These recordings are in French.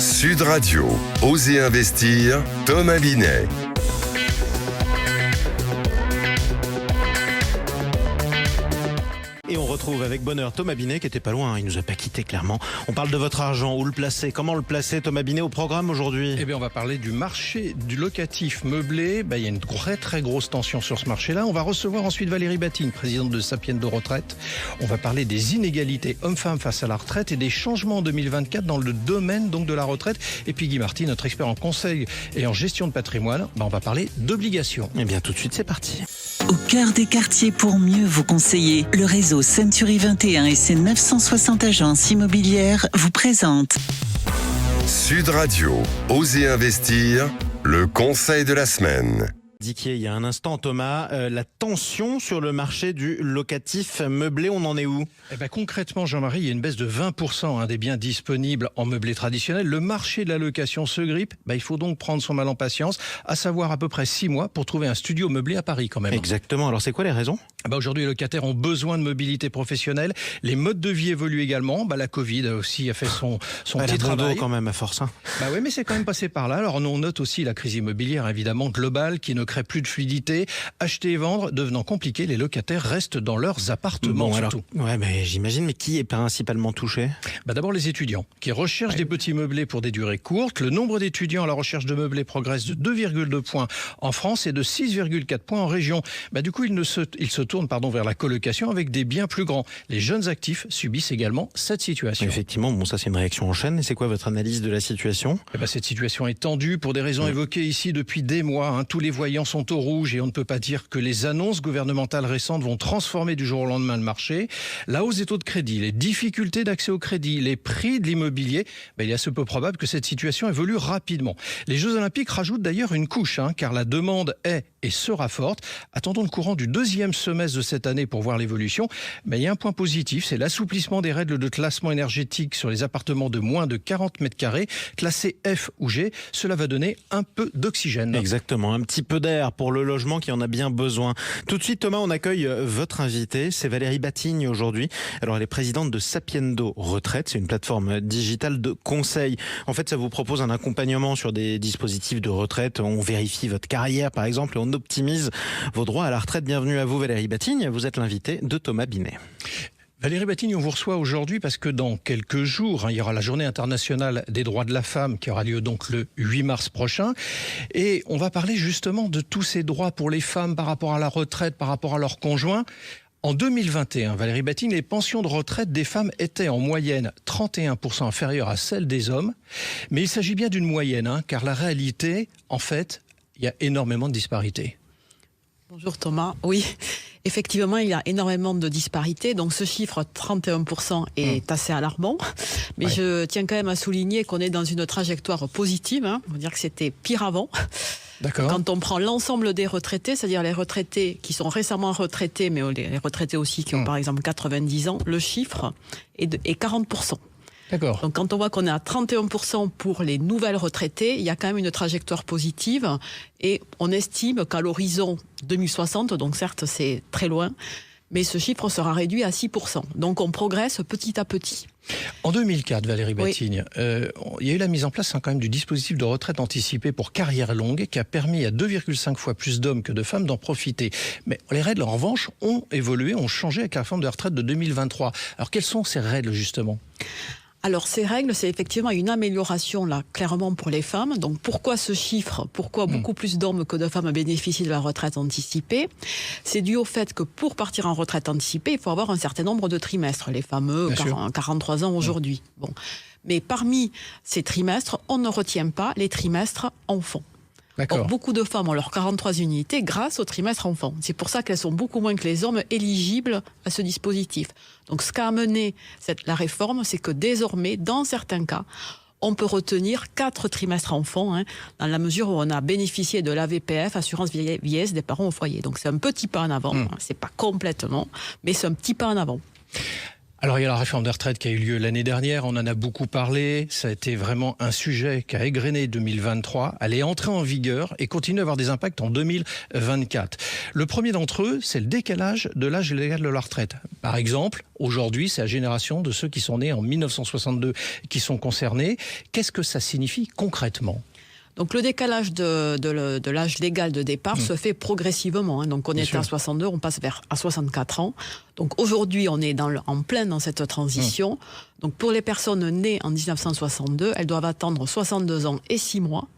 Sud Radio, Osez investir, Thomas Binet. Et on retrouve avec bonheur Thomas Binet qui était pas loin, il nous a pas quitté clairement. On parle de votre argent, où le placer, comment le placer, Thomas Binet au programme aujourd'hui. Eh bien, on va parler du marché du locatif meublé. Il y a une très grosse tension sur ce marché-là. On va recevoir ensuite Valérie Batigne, présidente de Sapiendo Retraite. On va parler des inégalités hommes-femmes face à la retraite et des changements en 2024 dans le domaine donc de la retraite. Et puis Guy Marty, notre expert en conseil et en gestion de patrimoine, on va parler d'obligations. Eh bien, tout de suite, c'est parti. Au cœur des quartiers pour mieux vous conseiller, le réseau Century 21 et ses 960 agences immobilières vous présentent Sud Radio, Osez investir, le conseil de la semaine. Diquier, il y a un instant, Thomas, la tension sur le marché du locatif meublé, on en est où ? Concrètement, Jean-Marie, il y a une baisse de 20% des biens disponibles en meublé traditionnel. Le marché de la location se grippe. Il faut donc prendre son mal en patience, à savoir à peu près 6 mois pour trouver un studio meublé à Paris quand même. Exactement. Alors, c'est quoi les raisons ? Aujourd'hui, les locataires ont besoin de mobilité professionnelle. Les modes de vie évoluent également. La Covid aussi a fait son petit travail. Quand même, à force. Oui, mais c'est quand même passé par là. Alors, on note aussi la crise immobilière, évidemment, globale, qui ne crée plus de fluidité. Acheter et vendre devenant compliqué, les locataires restent dans leurs appartements surtout. Mais j'imagine, mais qui est principalement touché ? D'abord les étudiants, qui recherchent des petits meublés pour des durées courtes. Le nombre d'étudiants à la recherche de meublés progresse de 2,2 points en France et de 6,4 points en région. Du coup, ils se tournent vers la colocation avec des biens plus grands. Les jeunes actifs subissent également cette situation. Effectivement, ça c'est une réaction en chaîne. Et c'est quoi votre analyse de la situation ? Cette situation est tendue pour des raisons évoquées ici depuis des mois. Tous les voyants sont au rouge et on ne peut pas dire que les annonces gouvernementales récentes vont transformer du jour au lendemain le marché. La hausse des taux de crédit, les difficultés d'accès au crédit, les prix de l'immobilier, il est assez peu probable que cette situation évolue rapidement. Les Jeux Olympiques rajoutent d'ailleurs une couche, car la demande est et sera forte. Attendons le courant du deuxième semestre de cette année pour voir l'évolution. Il y a un point positif, c'est l'assouplissement des règles de classement énergétique sur les appartements de moins de 40 mètres carrés, classés F ou G. Cela va donner un peu d'oxygène. Exactement, un petit peu d'air pour le logement qui en a bien besoin. Tout de suite, Thomas, on accueille votre invité. C'est Valérie Batigne aujourd'hui. Alors, elle est présidente de Sapiendo Retraite. C'est une plateforme digitale de conseil. En fait, ça vous propose un accompagnement sur des dispositifs de retraite. On vérifie votre carrière, par exemple, et on optimise vos droits à la retraite. Bienvenue à vous, Valérie Batigne. Vous êtes l'invité de Thomas Binet. Valérie Batigne, on vous reçoit aujourd'hui parce que dans quelques jours, il y aura la journée internationale des droits de la femme qui aura lieu donc le 8 mars prochain. Et on va parler justement de tous ces droits pour les femmes par rapport à la retraite, par rapport à leurs conjoints. En 2021, Valérie Batigne, les pensions de retraite des femmes étaient en moyenne 31% inférieures à celles des hommes. Mais il s'agit bien d'une moyenne, car la réalité, en fait, il y a énormément de disparités. Bonjour Thomas, oui. Effectivement, il y a énormément de disparités. Donc ce chiffre 31% est assez alarmant. Mais je tiens quand même à souligner qu'on est dans une trajectoire positive. On va dire que c'était pire avant. D'accord. Quand on prend l'ensemble des retraités, c'est-à-dire les retraités qui sont récemment retraités, mais les retraités aussi qui ont par exemple 90 ans, le chiffre est 40%. D'accord. Donc quand on voit qu'on est à 31% pour les nouvelles retraitées, il y a quand même une trajectoire positive et on estime qu'à l'horizon 2060, donc certes c'est très loin, mais ce chiffre sera réduit à 6%. Donc on progresse petit à petit. En 2004, Valérie Batigne, il y a eu la mise en place quand même du dispositif de retraite anticipée pour carrière longue qui a permis à 2,5 fois plus d'hommes que de femmes d'en profiter. Mais les règles en revanche ont évolué, ont changé avec la réforme de la retraite de 2023. Alors quelles sont ces règles justement ? Alors ces règles, c'est effectivement une amélioration là, clairement pour les femmes. Donc pourquoi ce chiffre ? Pourquoi beaucoup plus d'hommes que de femmes bénéficient de la retraite anticipée ? C'est dû au fait que pour partir en retraite anticipée, il faut avoir un certain nombre de trimestres, les fameux 43 ans aujourd'hui. Bon. Mais parmi ces trimestres, on ne retient pas les trimestres enfants. Or, beaucoup de femmes ont leurs 43 unités grâce au trimestre enfant. C'est pour ça qu'elles sont beaucoup moins que les hommes éligibles à ce dispositif. Donc ce qu'a amené la réforme, c'est que désormais, dans certains cas, on peut retenir 4 trimestres enfants, dans la mesure où on a bénéficié de l'AVPF, assurance vieillesse des parents au foyer. Donc c'est un petit pas en avant, c'est pas complètement, mais c'est un petit pas en avant. Alors il y a la réforme des retraites qui a eu lieu l'année dernière, on en a beaucoup parlé, ça a été vraiment un sujet qui a égrené 2023, elle est entrée en vigueur et continue à avoir des impacts en 2024. Le premier d'entre eux, c'est le décalage de l'âge légal de la retraite. Par exemple, aujourd'hui, c'est la génération de ceux qui sont nés en 1962 qui sont concernés. Qu'est-ce que ça signifie concrètement ? Donc le décalage de l'âge légal de départ se fait progressivement. Donc on était à 62, on passe à 64 ans. Donc aujourd'hui, on est en plein dans cette transition. Donc pour les personnes nées en 1962, elles doivent attendre 62 ans et 6 mois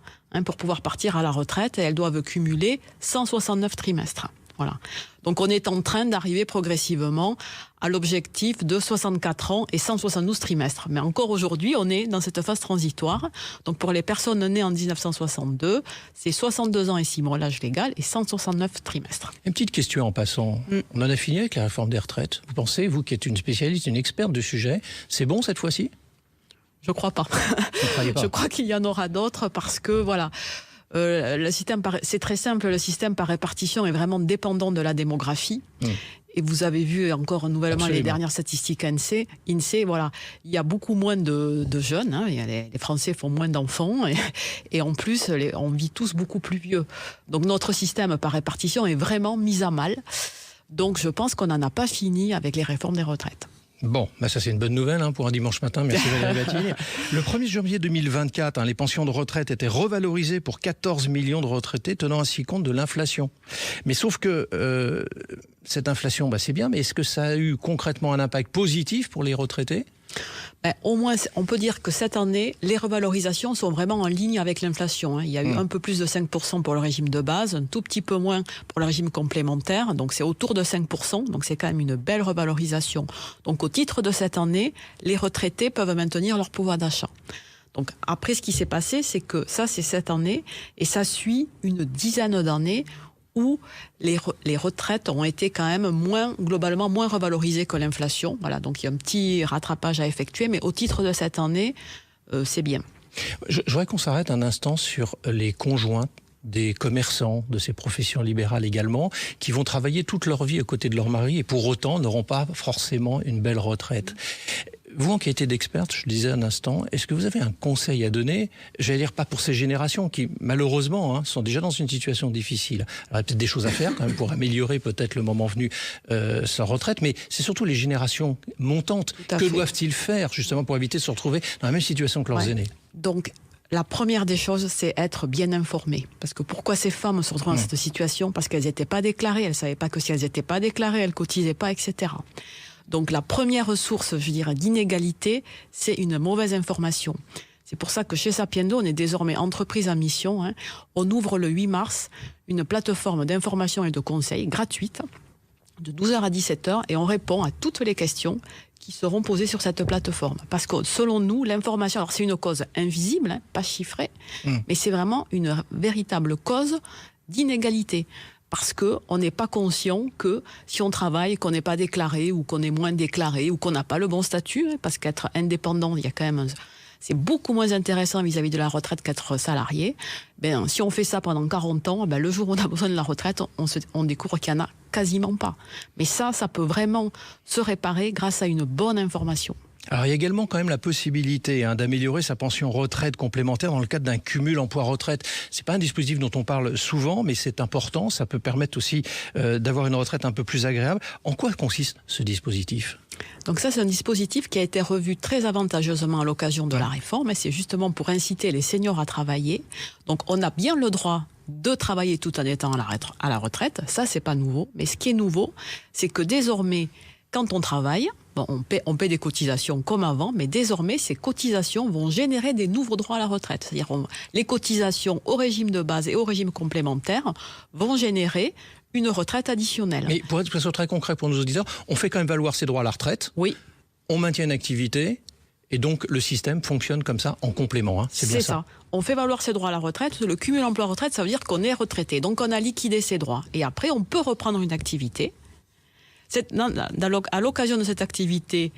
pour pouvoir partir à la retraite et elles doivent cumuler 169 trimestres. Voilà. Donc on est en train d'arriver progressivement à l'objectif de 64 ans et 172 trimestres. Mais encore aujourd'hui, on est dans cette phase transitoire. Donc pour les personnes nées en 1962, c'est 62 ans et 6 mois l'âge légal et 169 trimestres. Une petite question en passant. On en a fini avec la réforme des retraites. Vous pensez, vous qui êtes une spécialiste, une experte du sujet, c'est bon cette fois-ci ? Je crois pas. Vous croyez pas ? Je crois qu'il y en aura d'autres parce que voilà. Le système c'est très simple, le système par répartition est vraiment dépendant de la démographie. Et vous avez vu encore nouvellement les dernières statistiques INSEE, voilà, il y a beaucoup moins de jeunes, les Français font moins d'enfants et en plus on vit tous beaucoup plus vieux. Donc notre système par répartition est vraiment mis à mal. Donc je pense qu'on n'en a pas fini avec les réformes des retraites. Bon, ça c'est une bonne nouvelle pour un dimanche matin, merci Valérie Batigne. Le 1er janvier 2024, les pensions de retraite étaient revalorisées pour 14 millions de retraités, tenant ainsi compte de l'inflation. Mais sauf que cette inflation, c'est bien, mais est-ce que ça a eu concrètement un impact positif pour les retraités ? Au moins, on peut dire que cette année, les revalorisations sont vraiment en ligne avec l'inflation. Il y a eu un peu plus de 5% pour le régime de base, un tout petit peu moins pour le régime complémentaire. Donc c'est autour de 5%, donc c'est quand même une belle revalorisation. Donc au titre de cette année, les retraités peuvent maintenir leur pouvoir d'achat. Donc après, ce qui s'est passé, c'est que ça, c'est cette année, et ça suit une dizaine d'années où les retraites ont été quand même globalement moins revalorisées que l'inflation. Voilà, donc il y a un petit rattrapage à effectuer, mais au titre de cette année, c'est bien. Je voudrais qu'on s'arrête un instant sur les conjoints des commerçants, de ces professions libérales également, qui vont travailler toute leur vie aux côtés de leur mari et pour autant n'auront pas forcément une belle retraite. Vous, en qualité d'experte, je le disais un instant, est-ce que vous avez un conseil à donner, j'allais dire pas pour ces générations qui, malheureusement, sont déjà dans une situation difficile. Alors, il y a peut-être des choses à faire quand même pour améliorer peut-être le moment venu sa retraite, mais c'est surtout les générations montantes. Que doivent-ils faire justement pour éviter de se retrouver dans la même situation que leurs aînés ? Donc, la première des choses, c'est être bien informé. Parce que pourquoi ces femmes se retrouvent dans cette situation ? Parce qu'elles n'étaient pas déclarées, elles ne savaient pas que si elles n'étaient pas déclarées, elles ne cotisaient pas, etc. Donc la première source, je dirais, d'inégalité, c'est une mauvaise information. C'est pour ça que chez Sapiendo, on est désormais entreprise à mission. On ouvre le 8 mars une plateforme d'information et de conseils gratuite de 12h à 17h et on répond à toutes les questions qui seront posées sur cette plateforme. Parce que selon nous, l'information, alors c'est une cause invisible, pas chiffrée, mais c'est vraiment une véritable cause d'inégalité. Parce qu'on n'est pas conscient que si on travaille, qu'on n'est pas déclaré ou qu'on est moins déclaré ou qu'on n'a pas le bon statut, parce qu'être indépendant, il y a quand même c'est beaucoup moins intéressant vis-à-vis de la retraite qu'être salarié. Si on fait ça pendant 40 ans, le jour où on a besoin de la retraite, on découvre qu'il n'y en a quasiment pas. Mais ça peut vraiment se réparer grâce à une bonne information. Alors il y a également quand même la possibilité d'améliorer sa pension retraite complémentaire dans le cadre d'un cumul emploi-retraite. C'est pas un dispositif dont on parle souvent, mais c'est important. Ça peut permettre aussi d'avoir une retraite un peu plus agréable. En quoi consiste ce dispositif ? Donc ça, c'est un dispositif qui a été revu très avantageusement à l'occasion de la réforme. Et c'est justement pour inciter les seniors à travailler. Donc on a bien le droit de travailler tout en étant à la retraite. Ça, c'est pas nouveau. Mais ce qui est nouveau, c'est que désormais, quand on travaille, on paie des cotisations comme avant, mais désormais, ces cotisations vont générer des nouveaux droits à la retraite. C'est-à-dire les cotisations au régime de base et au régime complémentaire vont générer une retraite additionnelle. Mais pour être très concret pour nos auditeurs, on fait quand même valoir ses droits à la retraite. Oui. On maintient une activité et donc le système fonctionne comme ça en complément. C'est bien ça. On fait valoir ses droits à la retraite. Le cumul emploi-retraite, ça veut dire qu'on est retraité. Donc on a liquidé ses droits. Et après, on peut reprendre une activité. À l'occasion de cette activité,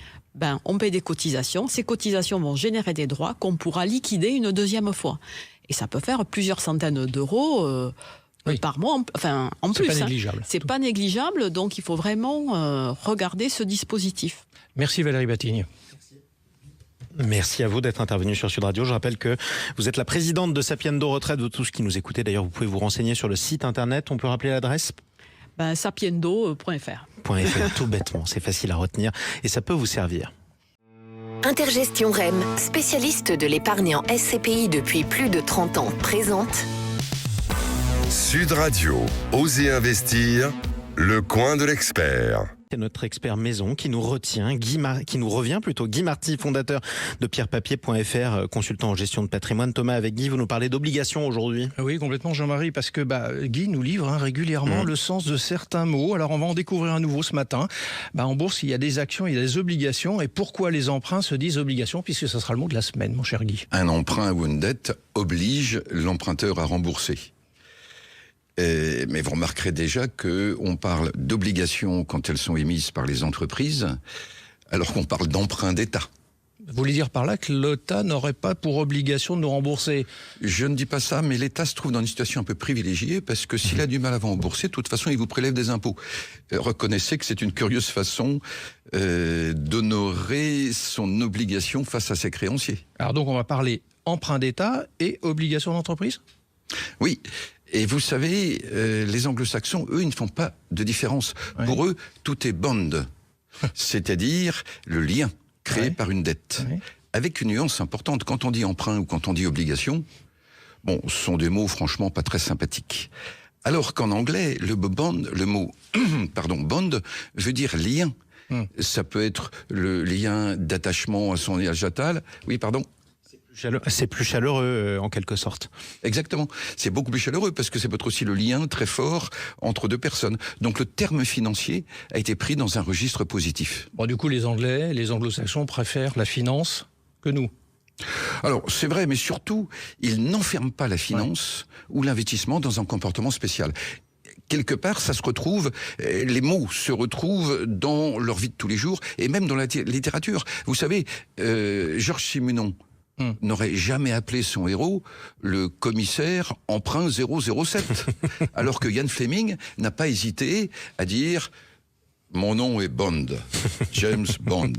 on paie des cotisations. Ces cotisations vont générer des droits qu'on pourra liquider une deuxième fois. Et ça peut faire plusieurs centaines d'euros par mois, en C'est plus. pas négligeable. C'est pas négligeable, donc il faut vraiment regarder ce dispositif. Merci Valérie Batigne. Merci à vous d'être intervenu sur Sud Radio. Je rappelle que vous êtes la présidente de Sapiendo Retraite. Vous tous qui nous écoutez, d'ailleurs, vous pouvez vous renseigner sur le site internet. On peut rappeler l'adresse ? Sapiendo.fr. Tout bêtement, c'est facile à retenir et ça peut vous servir. Intergestion REM, spécialiste de l'épargne en SCPI depuis plus de 30 ans, présente Sud Radio, Osez investir, le coin de l'expert. C'est notre expert maison qui nous retient, Guy Marty, fondateur de pierrepapier.fr, consultant en gestion de patrimoine. Thomas, avec Guy, vous nous parlez d'obligations aujourd'hui. Oui, complètement Jean-Marie, parce que Guy nous livre régulièrement le sens de certains mots. Alors on va en découvrir un nouveau ce matin. En bourse, il y a des actions, il y a des obligations. Et pourquoi les emprunts se disent obligations, puisque ce sera le mot de la semaine, mon cher Guy. Un emprunt ou une dette oblige l'emprunteur à rembourser. Mais vous remarquerez déjà qu'on parle d'obligations quand elles sont émises par les entreprises, alors qu'on parle d'emprunt d'État. Vous voulez dire par là que l'État n'aurait pas pour obligation de nous rembourser ? Je ne dis pas ça, mais l'État se trouve dans une situation un peu privilégiée, parce que s'il a du mal à vous rembourser, de toute façon, il vous prélève des impôts. Reconnaissez que c'est une curieuse façon d'honorer son obligation face à ses créanciers. Alors donc on va parler emprunt d'État et obligation d'entreprise ? Oui. Et vous savez, les anglo-saxons, eux, ils ne font pas de différence. Ouais. Pour eux, tout est bond, c'est-à-dire le lien créé par une dette. Ouais. Avec une nuance importante, quand on dit emprunt ou quand on dit obligation, ce sont des mots franchement pas très sympathiques. Alors qu'en anglais, le mot bond veut dire lien. Ça peut être le lien d'attachement à son âge natal. Oui, pardon. C'est plus chaleureux en quelque sorte. Exactement. C'est beaucoup plus chaleureux parce que c'est peut-être aussi le lien très fort entre deux personnes. Donc le terme financier a été pris dans un registre positif. Du coup, les Anglais, les anglo-saxons préfèrent la finance que nous. Alors, c'est vrai, mais surtout, ils n'enferment pas la finance ou l'investissement dans un comportement spécial. Quelque part, ça se retrouve, les mots se retrouvent dans leur vie de tous les jours et même dans la littérature. Vous savez, Georges Simenon n'aurait jamais appelé son héros le commissaire emprunt 007. Alors que Ian Fleming n'a pas hésité à dire « Mon nom est Bond, James Bond ».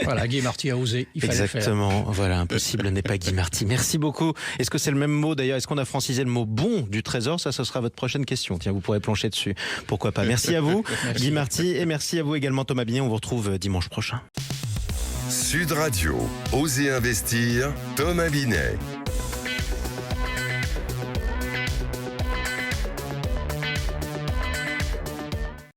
Voilà, Guy Marty a osé, il fallait Exactement, voilà, impossible n'est pas Guy Marty. Merci beaucoup. Est-ce que c'est le même mot d'ailleurs ? Est-ce qu'on a francisé le mot bon du trésor ? Ça, ce sera votre prochaine question. Tiens, vous pourrez plancher dessus. Pourquoi pas ? Merci à vous, Guy Marty, et merci à vous également, Thomas Binet. On vous retrouve dimanche prochain. Sud Radio, Osez investir, Thomas Binet.